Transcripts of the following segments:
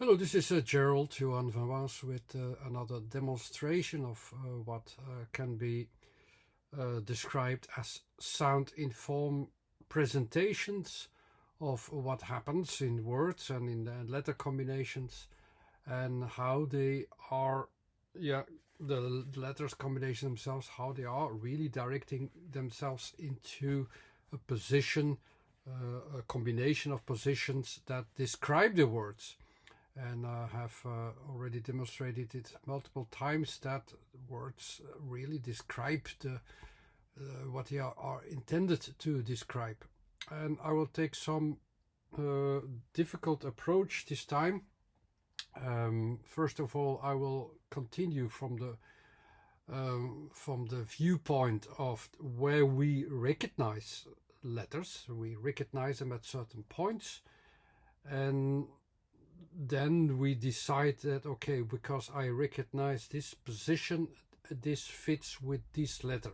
Hello, this is Gerald Johan van Waas with another demonstration of what can be described as sound-informed presentations of what happens in words and in the letter combinations and how they are, the letters combination themselves, how they are really directing themselves into a position, a combination of positions that describe the words. And I have already demonstrated it multiple times that words really describe what they are intended to describe. And I will take some difficult approach this time. First of all, I will continue from the viewpoint of where we recognize letters. We recognize them at certain points, and then we decide that, okay, because I recognize this position, this fits with this letter.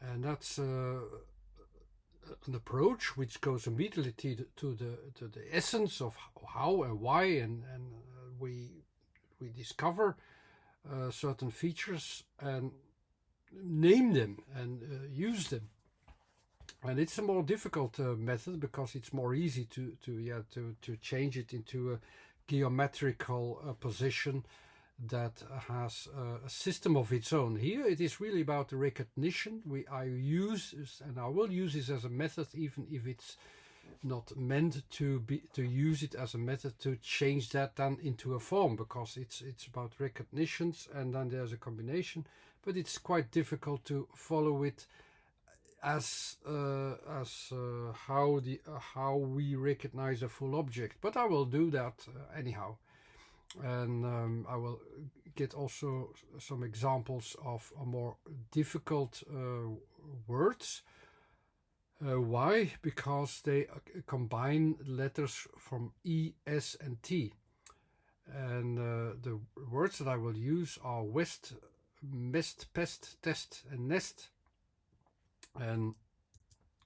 And that's an approach which goes immediately to the essence of how and why, and we discover certain features and name them and use them. And it's a more difficult method because it's more easy to change it into a geometrical position that has a system of its own. Here it is really about the recognition. I use, and I will use this as a method, even if it's not meant to use it as a method to change that then into a form, because it's about recognitions and then there's a combination, but it's quite difficult to follow it as how we recognize a full object. But I will do that anyhow, and I will get also some examples of more difficult words. Why? Because they combine letters from E, S, and T, and the words that I will use are west, MEST, PEST, test, and nest. And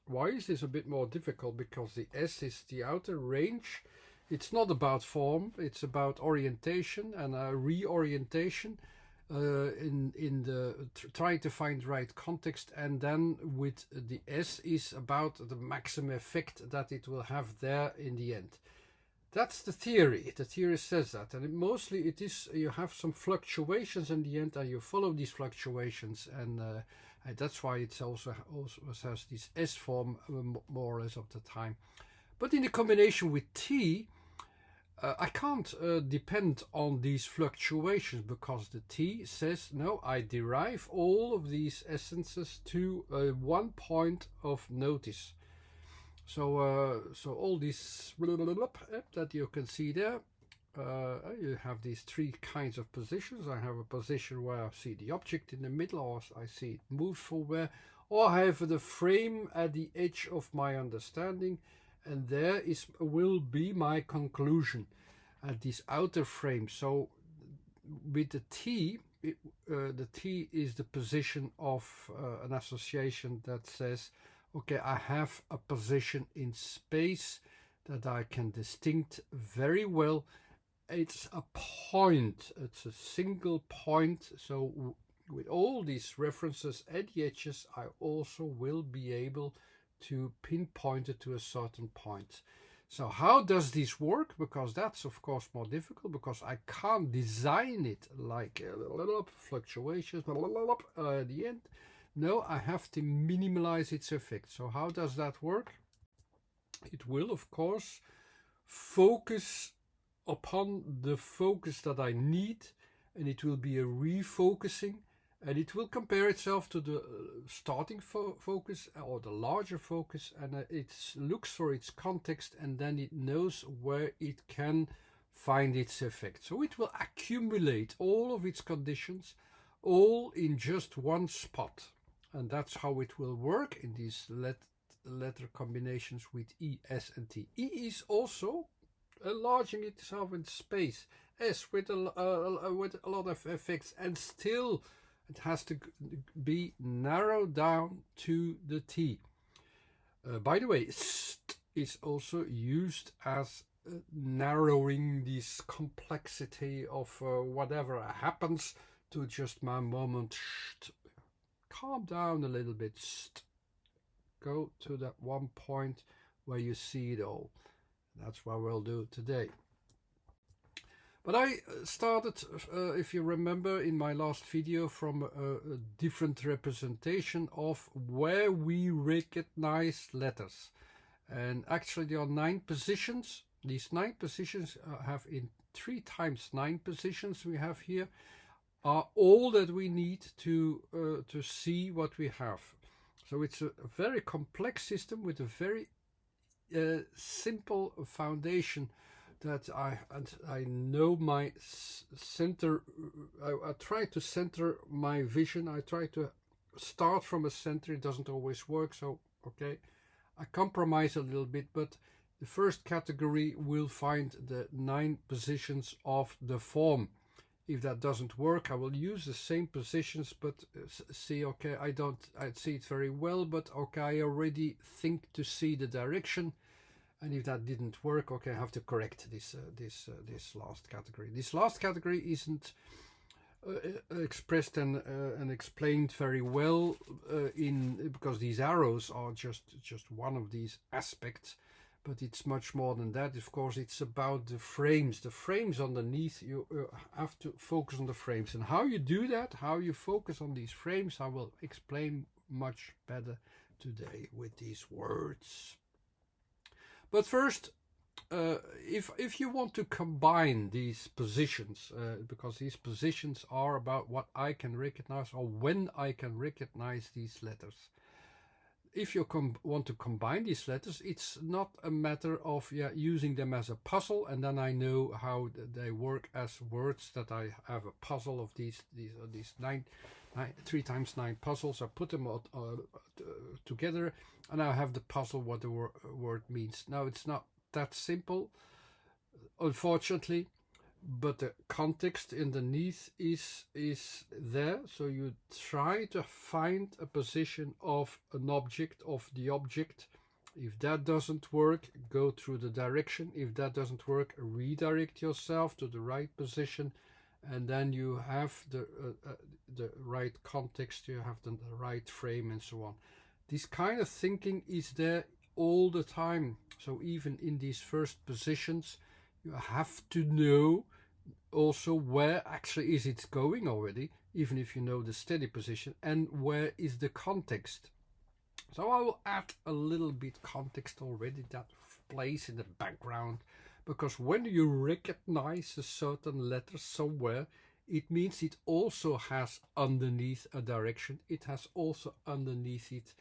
why is this a bit more difficult? Because the S is the outer range. It's not about form, it's about orientation and reorientation in the trying to find the right context. And then with the S is about the maximum effect that it will have there in the end. That's the theory. The theory says that, and mostly it is, you have some fluctuations in the end, and you follow these fluctuations, and that's why it also has this S form more or less of the time. But in the combination with T, I can't depend on these fluctuations, because the T says, no, I derive all of these essences to one point of notice. So all these that you can see there, you have these three kinds of positions. I have a position where I see the object in the middle, or I see it move forward, or I have the frame at the edge of my understanding, and there will be my conclusion at this outer frame. So with the T, the T is the position of an association that says, okay, I have a position in space that I can distinct very well. It's a point, it's a single point. So with all these references at the edges, I also will be able to pinpoint it to a certain point. So how does this work? Because that's of course more difficult, because I can't design it like fluctuations at the end. No, I have to minimize its effect. So how does that work? It will, of course, focus upon the focus that I need, and it will be a refocusing, and it will compare itself to the starting focus or the larger focus, and it looks for its context, and then it knows where it can find its effect. So it will accumulate all of its conditions all in just one spot. And that's how it will work in these letter combinations with E, S, and T. E is also enlarging itself in space. S with a lot of effects, and still it has to be narrowed down to the T. By the way, st is also used as narrowing this complexity of whatever happens to just my moment. Calm down a little bit. Go to that one point where you see it all. That's what we'll do today. But I started, if you remember, in my last video from a different representation of where we recognize letters. And actually there are 9 positions. These 9 positions have in 3 times 9 positions we have here are all that we need to see what we have. So it's a very complex system with a very simple foundation that I know my center. I try to center my vision. I try to start from a center. It doesn't always work, so okay, I compromise a little bit, but the first category will find the 9 positions of the form. If that doesn't work, I will use the same positions, but see, okay, I see it very well, but okay, I already think to see the direction. And if that didn't work, okay, I have to correct this last category. This last category isn't expressed and explained very well because these arrows are just one of these aspects, but it's much more than that. Of course, it's about the frames. The frames underneath, you have to focus on the frames. And how you do that, how you focus on these frames, I will explain much better today with these words. But first, if you want to combine these positions, because these positions are about what I can recognize or when I can recognize these letters. If you want to combine these letters, it's not a matter of using them as a puzzle and then I know how they work as words, that I have a puzzle of these 3 times 9 puzzles. I put them all, together and I have the puzzle what the word means. Now it's not that simple, unfortunately, but the context underneath is there. So you try to find a position of an object, of the object. If that doesn't work, go through the direction. If that doesn't work, redirect yourself to the right position, and then you have the right context, you have the right frame and so on. This kind of thinking is there all the time. So even in these first positions, you have to know also where actually is it going already, even if you know the steady position, and where is the context. So I will add a little bit context already, that plays in the background, because when you recognize a certain letter somewhere, it means it also has underneath a direction. It has also underneath it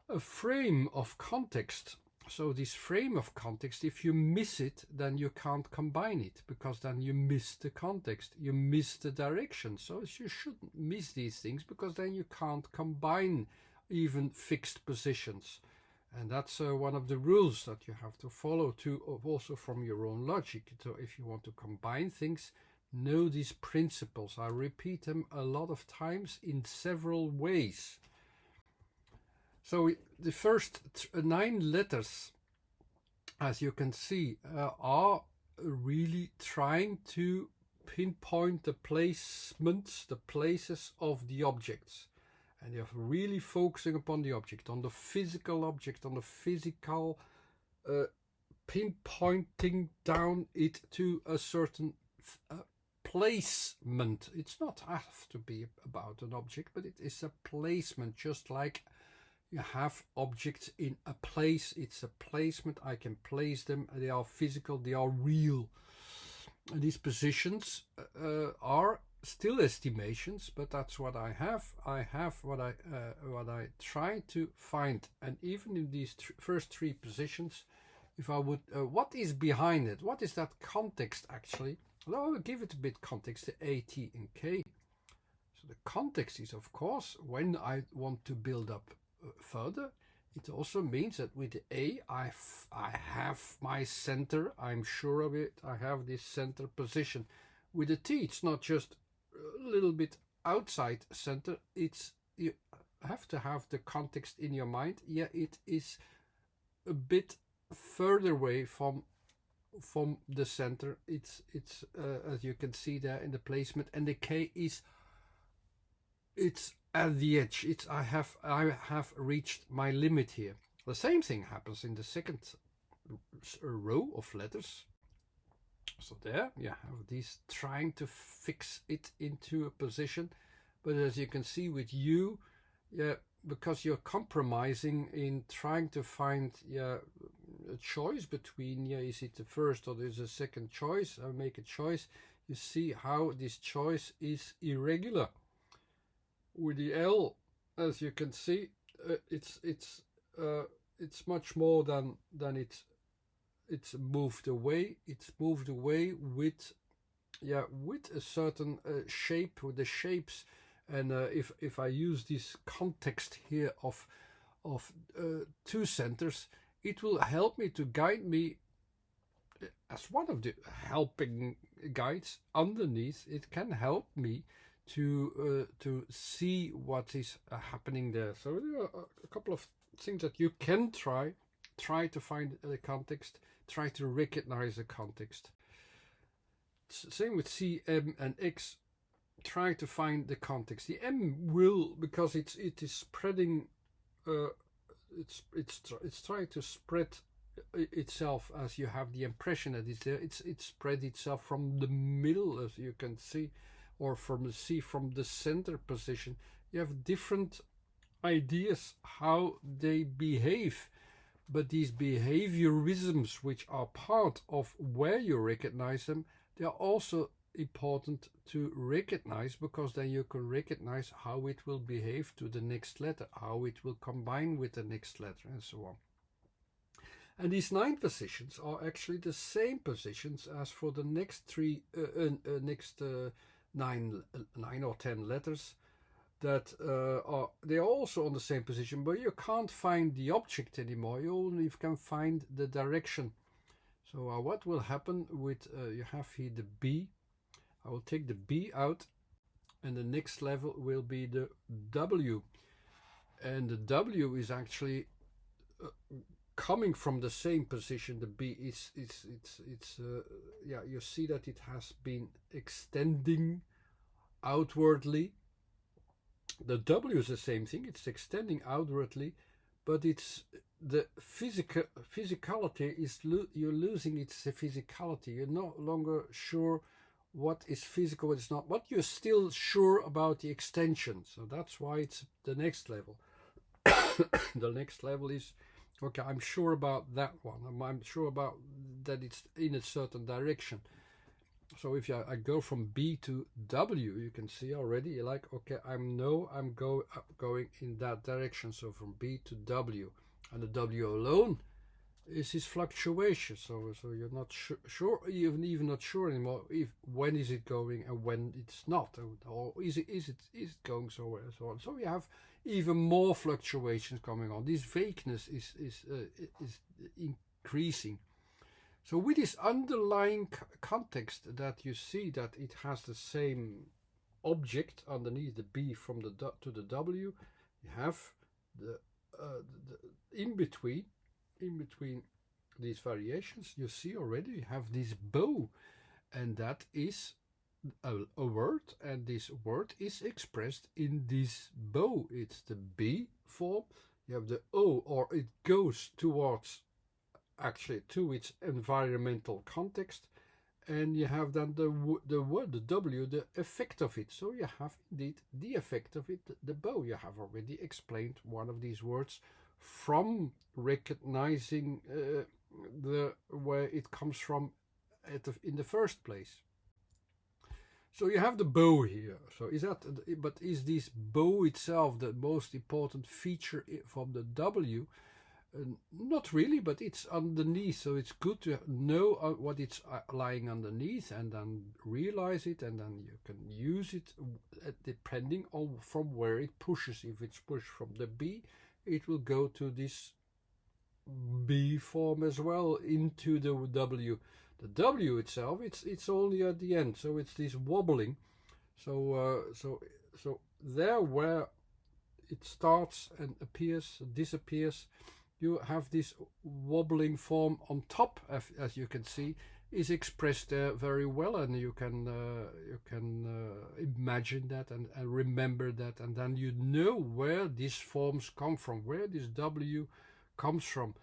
a frame of context. So this frame of context, if you miss it, then you can't combine it, because then you miss the context, you miss the direction. So you shouldn't miss these things, because then you can't combine even fixed positions. And that's one of the rules that you have to follow too, also from your own logic. So if you want to combine things, know these principles. I repeat them a lot of times in several ways. So the first 9 letters, as you can see, are really trying to pinpoint the placements, the places of the objects. And you're really focusing upon the object, on the physical object, on the physical pinpointing down it to a certain placement. It's not have to be about an object, but it is a placement, just like you have objects in a place. It's a placement. I can place them. They are physical. They are real. And these positions are still estimations, but that's what I have. I have what I try to find. And even in these first 3 positions, if I would, what is behind it? What is that context actually? Well, I will give it a bit context, the A, T, and K. So the context is, of course, when I want to build up further, it also means that with the A, I have my center. I'm sure of it. I have this center position. With the T, it's not just a little bit outside center. It's, you have to have the context in your mind. Yeah, it is a bit further away from from the center. It's as you can see there in the placement, and the K is it's at the edge. It's I have reached my limit here. The same thing happens in the second row of letters. So there you have these trying to fix it into a position, but as you can see with U, yeah, because you're compromising in trying to find a choice between, is it the first or there's a second choice, or make a choice. You see how this choice is irregular. With the L, as you can see, it's much more than it's moved away. It's moved away with a certain shape, with the shapes. And if I use this context here of two centers, it will help me to guide me as one of the helping guides underneath. It can help me to see what is happening there. So there are a couple of things that you can try to find the context, try to recognize the context. Same with C, M, and X. Try to find the context. The M will, because it is spreading, it's trying to spread itself, as you have the impression that it's there. It's spread itself from the middle, as you can see, or from the C, from the center position. You have different ideas how they behave, but these behaviorisms, which are part of where you recognize them, they are also important to recognize, because then you can recognize how it will behave to the next letter, how it will combine with the next letter, and so on. And these 9 positions are actually the same positions as for the next nine or 10 letters. That they are also on the same position, but you can't find the object anymore. You only can find the direction. So what will happen with you have here the B. I will take the B out, and the next level will be the W, and the W is actually coming from the same position. The B is you see that it has been extending outwardly. The W is the same thing, it's extending outwardly, but it's the physicality is you're losing its physicality. You're no longer sure what is physical, what is not, but you're still sure about the extension. So that's why it's the next level. The next level is, okay, I'm sure about that one. I'm sure about that it's in a certain direction. So if I go from B to W, you can see already, you're like, okay, I'm going in that direction. So from B to W, and the W alone is this fluctuation. So you're not sure, even not sure anymore when is it going and when it's not, or is it going somewhere, and so on. So you have even more fluctuations coming on. This vagueness is increasing. So with this underlying context that you see that it has the same object underneath the B from the to the W, you have the in between these variations. You see already you have this bow, and that is a word, and this word is expressed in this bow. It's the B form. You have the O, or it goes towards actually to its environmental context, and you have then the word, the W, the effect of it. So you have indeed the effect of it, the bow. You have already explained one of these words from recognizing where it comes from in the first place. So you have the bow here. So is this bow itself the most important feature from the W? Not really, but it's underneath, so it's good to know what it's lying underneath, and then realize it, and then you can use it depending on from where it pushes. If it's pushed from the B, it will go to this B form as well, into the W. The W itself, it's only at the end, so it's this wobbling. So there where it starts and appears, disappears, you have this wobbling form on top, as you can see, is expressed there very well, and you can imagine that and remember that, and then you know where these forms come from, where this W comes from.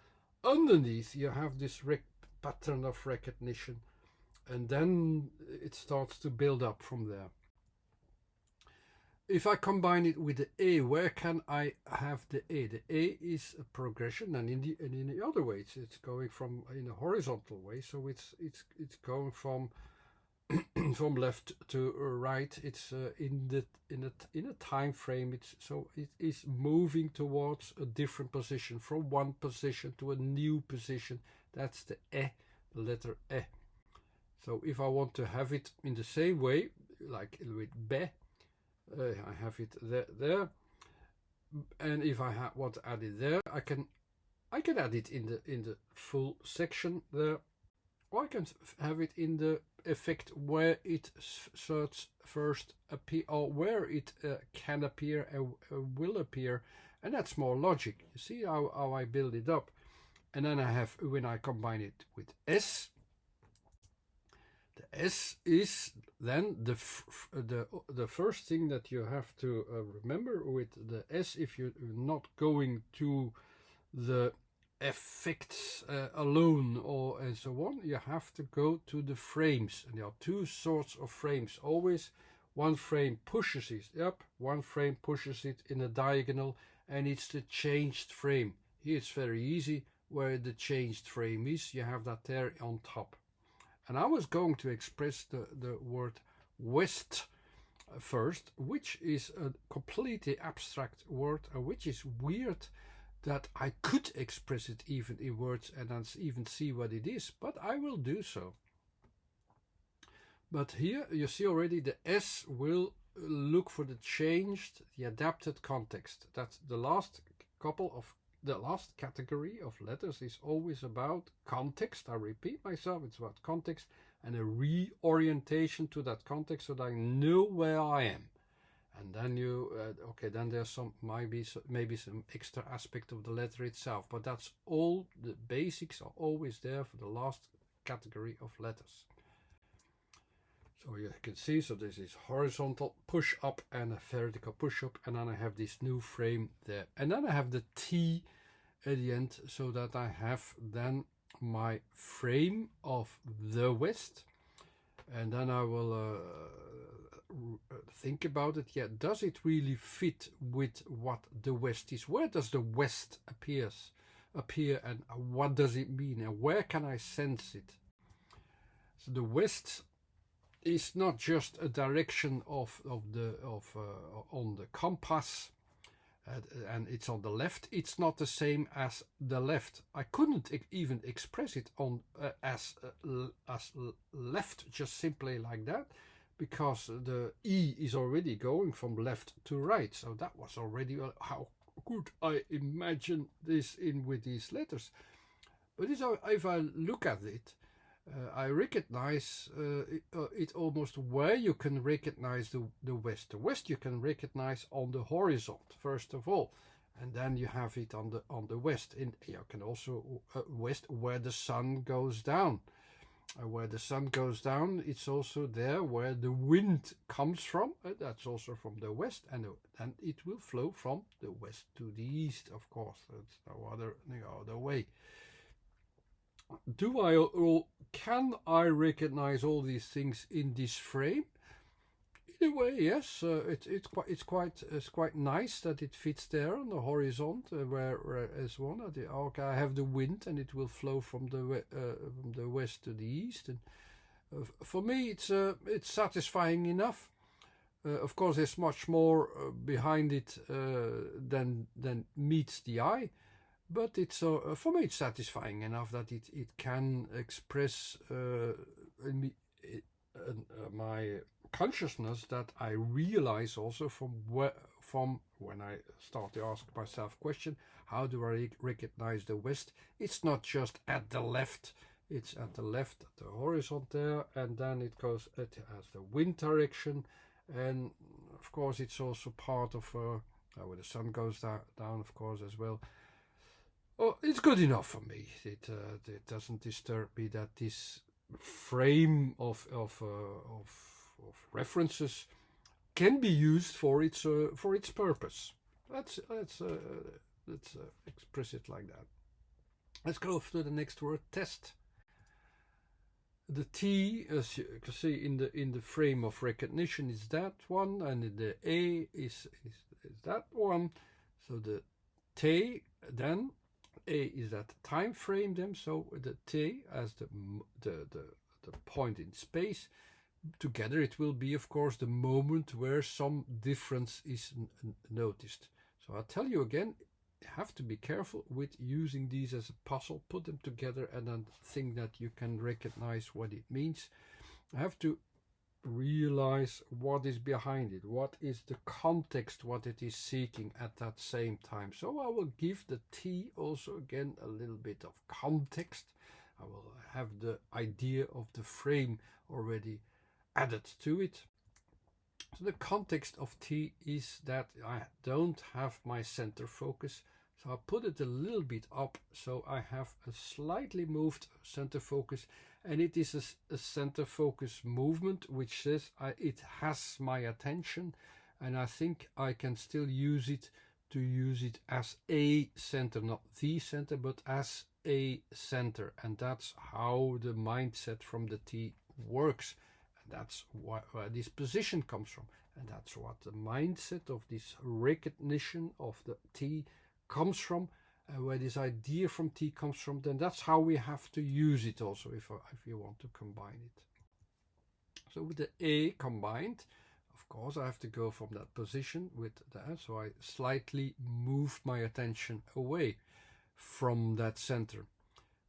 Underneath you have this pattern of recognition, and then it starts to build up from there. If I combine it with the A, where can I have the A? The A is a progression, and in the other way, it's going from in a horizontal way. So it's going from from left to right. It's in a time frame. It is moving towards a different position, from one position to a new position. That's the E, the letter E. So if I want to have it in the same way, like with be, I have it there, and if I want to add it there, I can add it in the full section there, or I can have it in the effect where it first appear, or where it can appear and will appear, and that's more logic. You see how I build it up, and then I have, when I combine it with S. The S is then the first thing that you have to remember with the S. If you're not going to the effects alone or and so on, you have to go to the frames, and there are two sorts of frames. Always one frame pushes it up, one frame pushes it in a diagonal, and it's the changed frame. Here it's very easy where the changed frame is. You have that there on top. And I was going to express the word West first, which is a completely abstract word, which is weird that I could express it even in words and then even see what it is, but I will do so. But here you see already the S will look for the changed, the adapted context. That's the last the last category of letters is always about context. I repeat myself, it's about context and a reorientation to that context so that I know where I am. And then then there's maybe some extra aspect of the letter itself, but that's all. The basics are always there for the last category of letters. So you can see, so this is horizontal push up and a vertical push up, and then I have this new frame there, and then I have the T at the end, so that I have then my frame of the West, and then I will think about it. Yeah, does it really fit with what the West is? Where does the West appear, and what does it mean, and where can I sense it? So the West is not just a direction on the compass, and it's on the left. It's not the same as the left. I couldn't even express it on as left, just simply like that, because the E is already going from left to right. So that was already how could I imagine this in with these letters. But if I look at it, I recognize it almost where you can recognize the West. The West you can recognize on the horizon first of all, and then you have it on the West. You can also West where the sun goes down. Where the sun goes down, it's also there where the wind comes from. That's also from the West, and it will flow from the West to the East. Of course, there's no other way. Can I recognize all these things in this frame? In a way, yes. It's quite nice that it fits there on the horizon, where as one. Okay, I have the wind, and it will flow from the west to the east. And for me, it's satisfying enough. Of course, there's much more behind it than meets the eye. But it's for me, it's satisfying enough that it can express my consciousness, that I realize also from when I start to ask myself question, how do I recognize the West? It's not just at the left. It's at the left, at the horizon there, and then it has the wind direction, and of course it's also part of where the sun goes down, of course, as well. Oh, it's good enough for me. It doesn't disturb me that this frame of references can be used for its purpose. Let's express it like that. Let's go to the next word, test. The T, as you can see in the frame of recognition, is that one, and the A is that one. So the T, then A is that time frame, then so the T as the point in space. Together it will be, of course, the moment where some difference is noticed. So I'll tell you again, you have to be careful with using these as a puzzle. Put them together and then think that you can recognize what it means. I have to realize what is behind it, what is the context, what it is seeking at that same time. So I will give the T also again a little bit of context. I will have the idea of the frame already added to it. So the context of T is that I don't have my center focus, so I put it a little bit up, so I have a slightly moved center focus, and it is a center focus movement which says it has my attention, and I think I can still use it as a center, not the center, but as a center, and that's how the mindset from the T works. That's where this position comes from, and that's what the mindset of this recognition of the T comes from, where this idea from T comes from. Then that's how we have to use it also if you want to combine it. So with the A combined, of course I have to go from that position with that, so I slightly move my attention away from that center.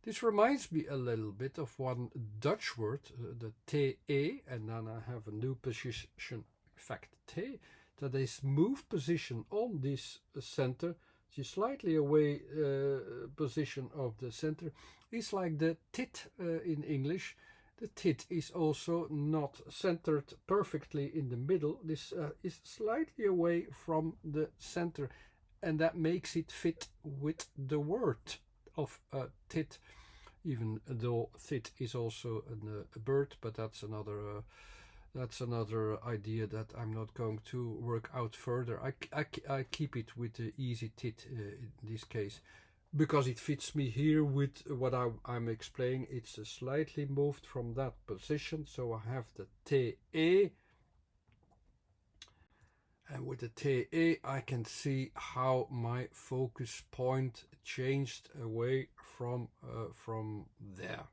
This reminds me a little bit of one Dutch word, the TE, and then I have a new position, in fact T, that is move position on this center, which is slightly away position of the center, is like the tit in English. The tit is also not centered perfectly in the middle. This is slightly away from the center, and that makes it fit with the word of tit, even though tit is also a bird, but that's another idea that I'm not going to work out further. I keep it with the easy tit in this case, because it fits me here with what I'm explaining. It's slightly moved from that position, so I have the TE. And with the TE, I can see how my focus point changed away from there.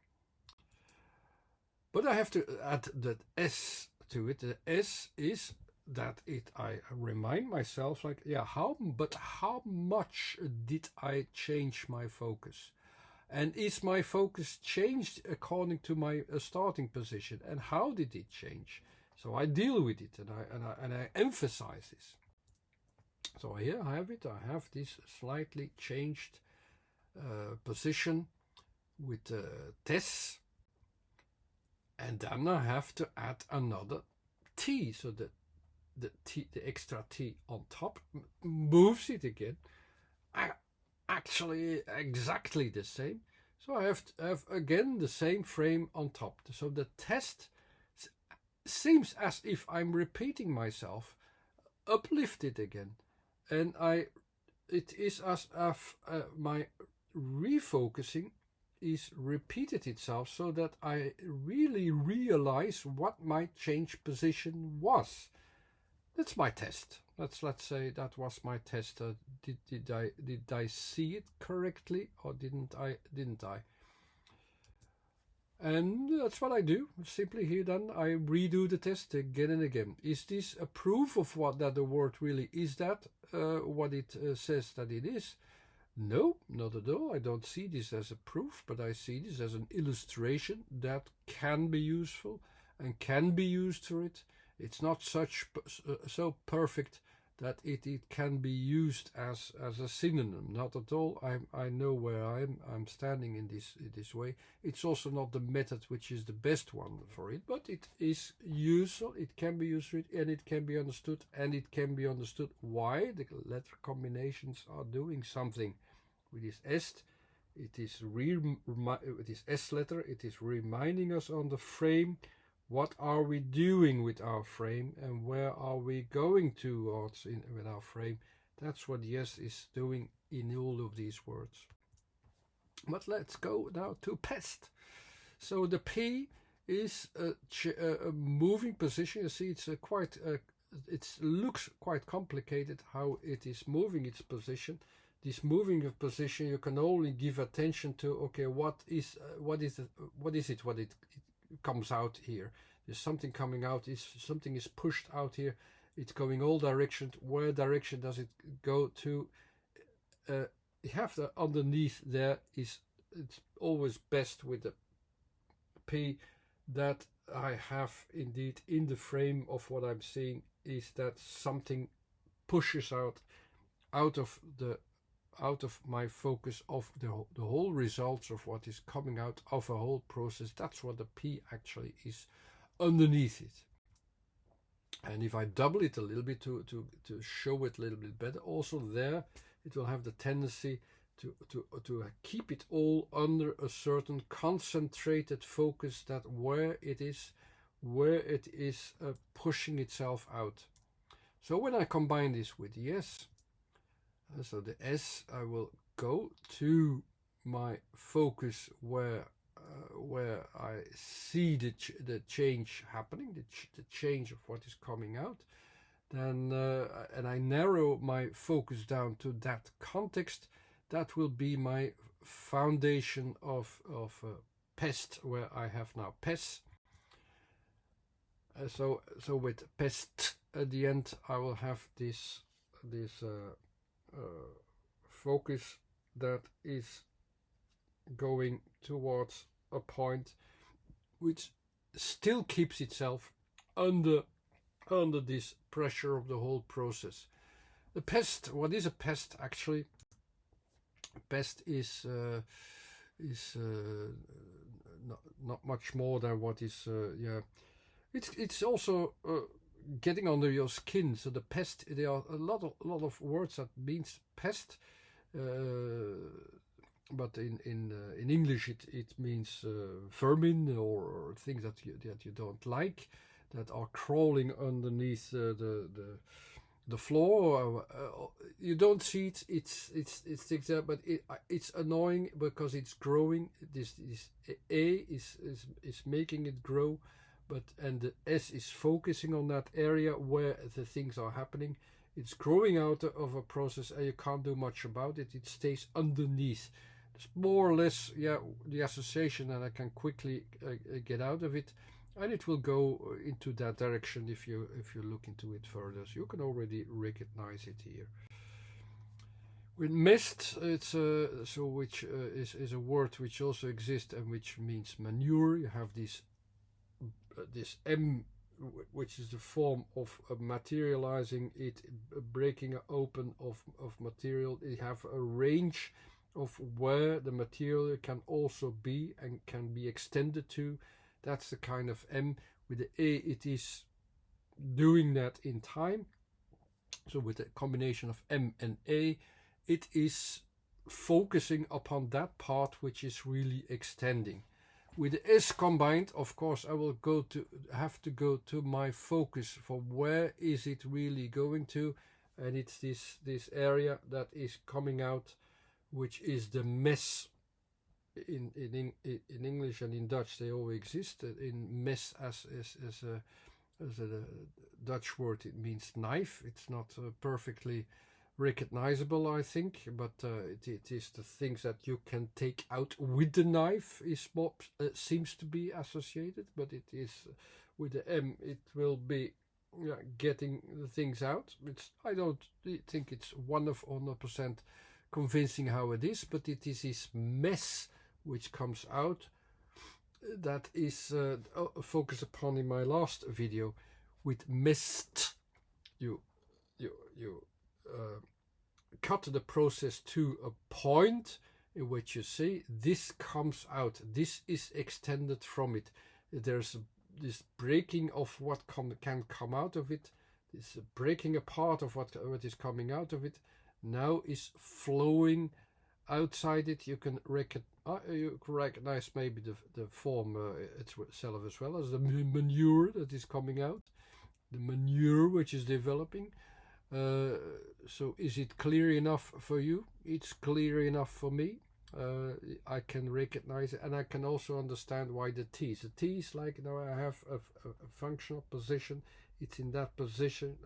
But I have to add that S to it. The S is that I remind myself, like, yeah, how much did I change my focus? And is my focus changed according to my starting position? And how did it change? So I deal with it, and I emphasize this. So here I have it. I have this slightly changed position with TES, and then I have to add another T. So the extra T on top moves it again. Actually, exactly the same. So I have to have again the same frame on top. So the test seems as if I'm repeating myself, uplifted again, and it is as if my refocusing is repeated itself, so that I really realize what my change position was. That's my test. Let's say that was my test. Did I see it correctly, or didn't I? And that's what I do. Simply here then I redo the test again and again. Is this a proof of what that the word really is? That what it says that it is? No, not at all. I don't see this as a proof, but I see this as an illustration that can be useful and can be used for it. It's not so perfect that it can be used as a synonym. Not at all. I know where I'm standing in this way. It's also not the method which is the best one for it, but it is useful. It can be used for it, and it can be understood, and it can be understood why the letter combinations are doing something with this EST, it is with this S letter, it is reminding us on the frame, what are we doing with our frame and where are we going towards with our frame. That's what the S is doing in all of these words. But let's go now to PEST. So the P is a moving position. You see, it's it looks quite complicated how it is moving its position. This moving of position, you can only give attention to, okay, what it comes out here. There's something coming out, something is pushed out here, it's going all directions. Where direction does it go to? You have the underneath there it's always best with the P that I have indeed in the frame of what I'm seeing, is that something pushes out of my focus of the whole results of what is coming out of a whole process. That's what the P actually is underneath it. And if I double it a little bit to show it a little bit better, also there it will have the tendency to keep it all under a certain concentrated focus, that where it is pushing itself out. So when I combine this with the S, so the S, I will go to my focus where I see the change happening, the change of what is coming out. Then and I narrow my focus down to that context. That will be my foundation of PEST, where I have now PES. So with PEST at the end, I will have this focus that is going towards a point which still keeps itself under this pressure of the whole process. The PEST, what is a PEST actually? PEST is not much more than what is it's also getting under your skin. So the PEST, there are a lot of words that means PEST, but in English it means vermin or things that you don't like, that are crawling underneath the floor. You don't see it. It's things there, but it's annoying because it's growing. This A is making it grow, and the S is focusing on that area where the things are happening. It's growing out of a process and you can't do much about it. It stays underneath. It's more or less the association that I can quickly get out of it, and it will go into that direction if you look into it further. So you can already recognize it here. With MEST, it's which is a word which also exists and which means manure. You have this M, which is the form of materializing it, breaking open of material. You have a range of where the material can also be and can be extended to. That's the kind of M. With the A, it is doing that in time. So with the combination of M and A, it is focusing upon that part which is really extending. With the S combined, of course, I will have to go to my focus for where is it really going to, and it's this area that is coming out, which is the MES. In English and in Dutch they all exist. In MES as a Dutch word, it means knife. It's not perfectly recognizable, I think, but it is the things that you can take out with the knife is what seems to be associated, but it is with the M, it will be getting the things out. I don't think it's 100% convincing how it is, but it is this mess which comes out that is focused upon in my last video. With MEST, you cut the process to a point in which you see this comes out, this is extended from it. There's this breaking of what can come out of it, this breaking apart of what is coming out of it now is flowing outside it you can recognize maybe the form itself as well as the manure that is coming out, the manure which is developing. So is it clear enough for you? It's clear enough for me. I can recognize it, and I can also understand why the T's like, you know, I have a functional position, it's in that position,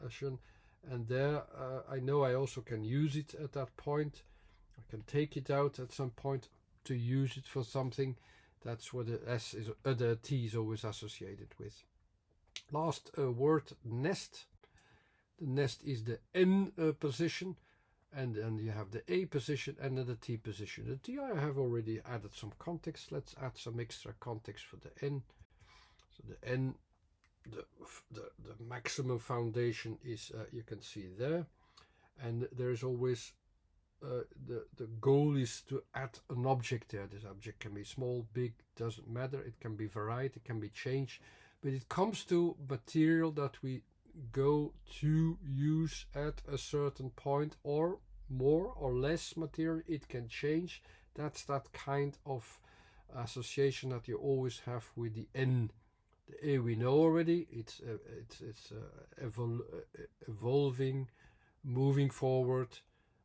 and there I know I also can use it at that point. I can take it out at some point to use it for something. That's what the T is always associated with. Last word, nest. The nest is the N position, and then you have the A position and then the T position. The T I have already added some context. Let's add some extra context for the N. So the N, the maximum foundation is, you can see there, and there is always the goal is to add an object there. This object can be small, big, doesn't matter. It can be varied, it can be changed, but it comes to material that we go to use at a certain point, or more or less material it can change. That's that kind of association that you always have with the N. The A we know already, it's evolving, moving forward,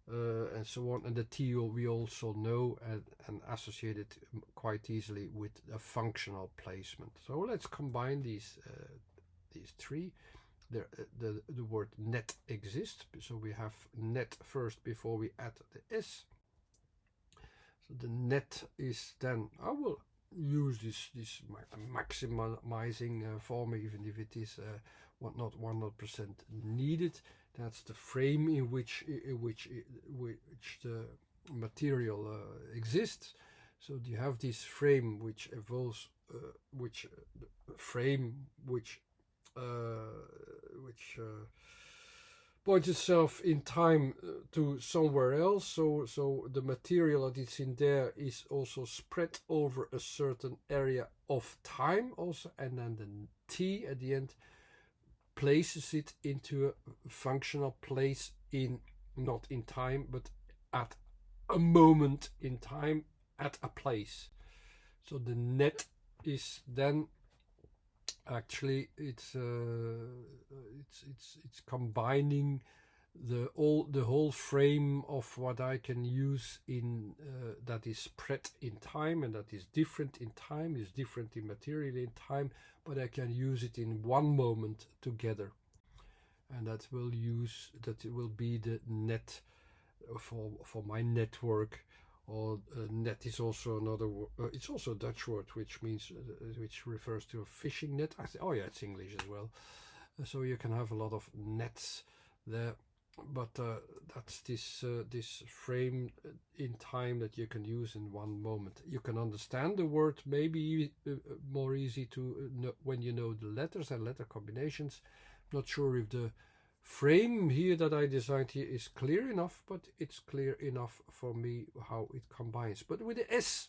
and so on. And the T we also know and associate it quite easily with a functional placement. So let's combine these three. The word net exists, so we have net first before we add the S. So the net is then, I will use this maximizing form, even if it is not 100% needed. That's the frame in which the material exists. So you have this frame which evolves, points itself in time to somewhere else. So the material that is in there is also spread over a certain area of time also, and then the T at the end places it into a functional place in, not in time, but at a moment in time, at a place. So the net is then actually it's combining the whole frame of what I can use in that is spread in time, and that is different in time, is different in material in time, but I can use it in one moment together, and it will be the net for my network. Or net is also another word. It's also a Dutch word, which means which refers to a fishing net. Oh yeah, it's English as well. So you can have a lot of nets there, but that's this frame in time that you can use in one moment. You can understand the word maybe more easy to know when you know the letters and letter combinations. Not sure if the frame here that I designed here is clear enough, but it's clear enough for me how it combines. But with the S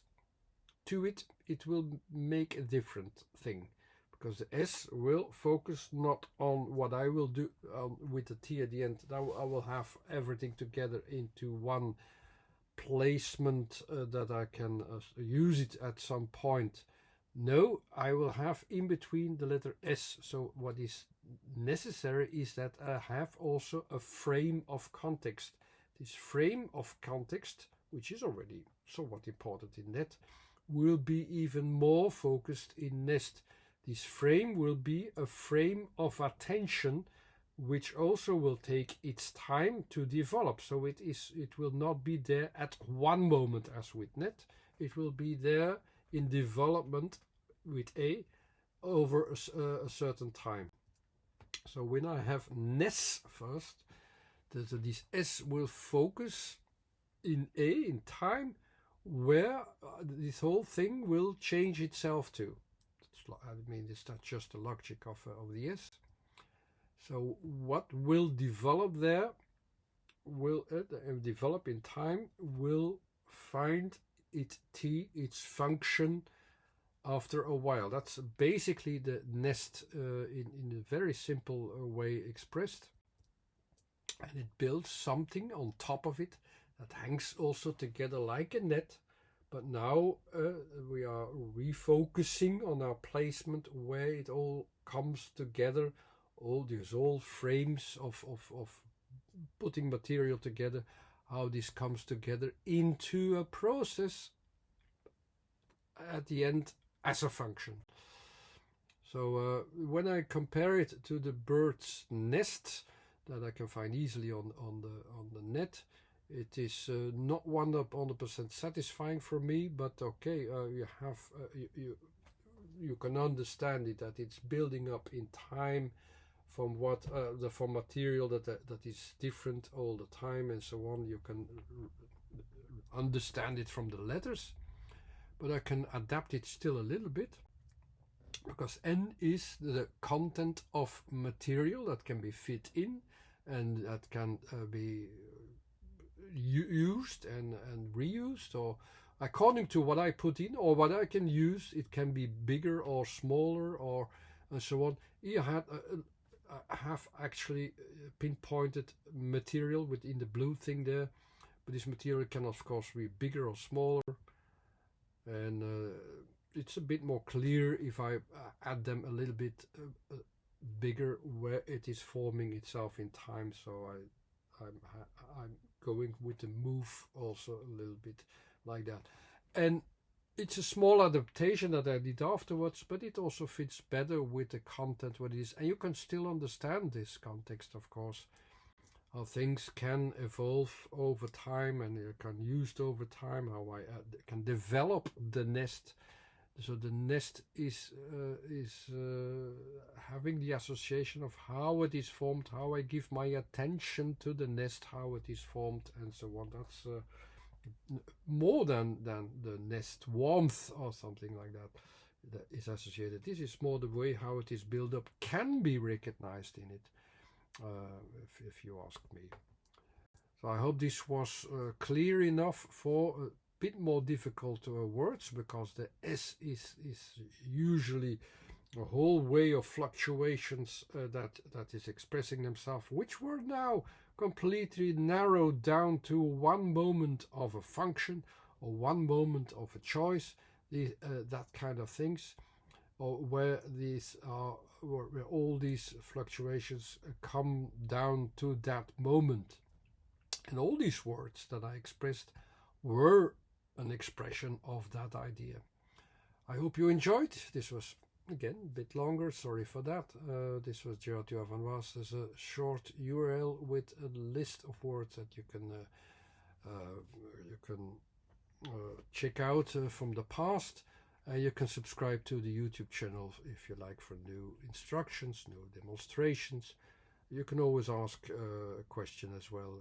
to it, it will make a different thing, because the S will focus not on what I will do with the T at the end. I will have everything together into one placement that I can use it at some point. No, I will have in between the letter S. So what is necessary is that I have also a frame of context. This frame of context, which is already somewhat important in net, will be even more focused in nest. This frame will be a frame of attention, which also will take its time to develop. So it will not be there at one moment as with net. It will be there in development with A over a certain time. So when I have NES first, this S will focus in A, in time, where this whole thing will change itself to. I mean, it's not just the logic of the S. So what will develop there, will develop in time, will find its function after a while. That's basically the nest in a very simple way expressed, and it builds something on top of it that hangs also together like a net. But now we are refocusing on our placement where it all comes together, all these old frames of putting material together, how this comes together into a process at the end as a function. So when I compare it to the bird's nest that I can find easily on the net, it is not 100% satisfying for me, but okay, you can understand it, that it's building up in time from what from material that is different all the time and so on. You can understand it from the letters, but I can adapt it still a little bit, because N is the content of material that can be fit in and that can be used and reused, or according to what I put in or what I can use. It can be bigger or smaller, or and so on. Here I have actually pinpointed material within the blue thing there, but this material can of course be bigger or smaller, and it's a bit more clear if I add them a little bit bigger where it is forming itself in time. So I'm going with the move also a little bit like that, and it's a small adaptation that I did afterwards, but it also fits better with the content what it is, and you can still understand this context, of course, how things can evolve over time and you can use it over time, how I can develop the nest. So the nest is having the association of how it is formed, how I give my attention to the nest, how it is formed, and so on. That's more than the nest warmth or something like that that is associated. This is more the way how it is built up can be recognized in it, if you ask me. So I hope this was clear enough for bit more difficult words, because the S is usually a whole way of fluctuations that is expressing themselves, which were now completely narrowed down to one moment of a function or one moment of a choice, that kind of things, or where these are, where all these fluctuations come down to that moment. And all these words that I expressed were an expression of that idea. I hope you enjoyed. This was again a bit longer, sorry for that. This was Gerard van Was. There's a short URL with a list of words that you can check out from the past. You can subscribe to the YouTube channel if you like, for new instructions, new demonstrations. You can always ask a question as well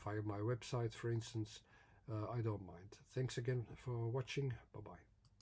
via my website, for instance. I don't mind. Thanks again for watching. Bye-bye.